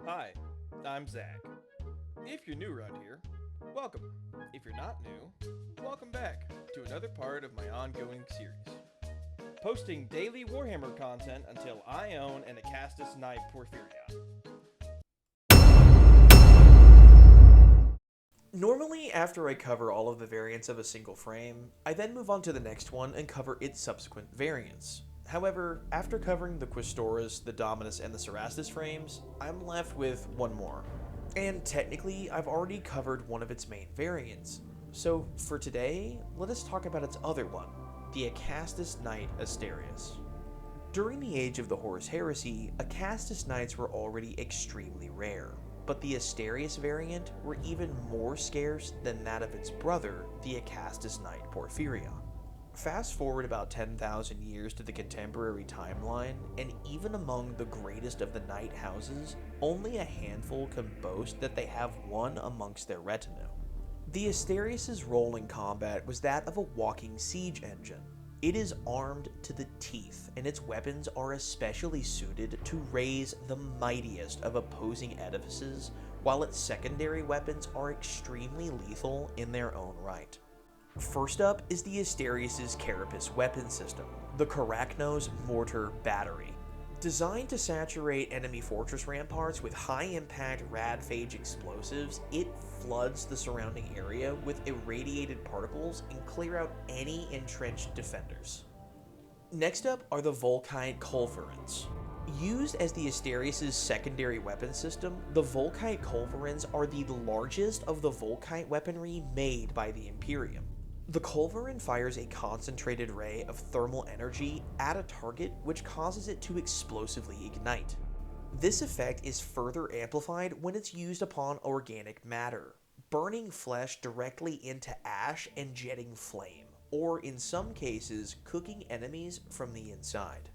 Hi, I'm Zach. If you're new around here, welcome. If you're not new, welcome back to another part of my ongoing series. Posting daily Warhammer content until I own an Acastus Knight Porphyrion. Normally, after I cover all of the variants of a single frame, I then move on to the next one and cover its subsequent variants. However, after covering the Questoris, the Dominus, and the Cerastus frames, I'm left with one more. And technically, I've already covered one of its main variants. So for today, let us talk about its other one, the Acastus Knight Asterius. During the age of the Horus Heresy, Acastus Knights were already extremely rare, but the Asterius variant were even more scarce than that of its brother, the Acastus Knight Porphyrion. Fast forward about 10,000 years to the contemporary timeline, and even among the greatest of the Knight houses, only a handful can boast that they have one amongst their retinue. The Asterius' role in combat was that of a walking siege engine. It is armed to the teeth, and its weapons are especially suited to raise the mightiest of opposing edifices, while its secondary weapons are extremely lethal in their own right. First up is the Asterius' Carapace weapon system, the Karachnos Mortar Battery. Designed to saturate enemy fortress ramparts with high-impact rad-phage explosives, it floods the surrounding area with irradiated particles and clear out any entrenched defenders. Next up are the Volkite Culverins. Used as the Asterius' secondary weapon system, the Volkite Culverins are the largest of the Volkite weaponry made by the Imperium. The Culverin fires a concentrated ray of thermal energy at a target, which causes it to explosively ignite. This effect is further amplified when it's used upon organic matter, burning flesh directly into ash and jetting flame, or in some cases, cooking enemies from the inside.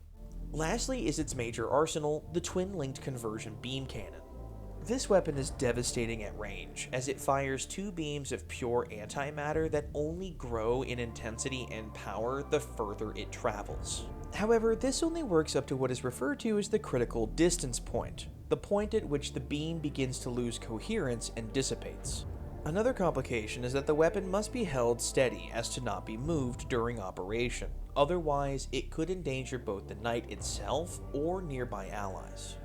Lastly is its major arsenal, the twin-linked conversion beam cannon. This weapon is devastating at range, as it fires two beams of pure antimatter that only grow in intensity and power the further it travels. However, this only works up to what is referred to as the critical distance point, the point at which the beam begins to lose coherence and dissipates. Another complication is that the weapon must be held steady as to not be moved during operation, otherwise it could endanger both the knight itself or nearby allies.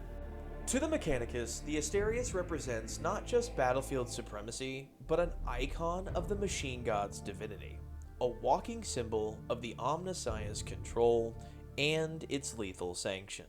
To the Mechanicus, the Asterius represents not just battlefield supremacy, but an icon of the machine god's divinity, a walking symbol of the Omnissiah's control and its lethal sanction.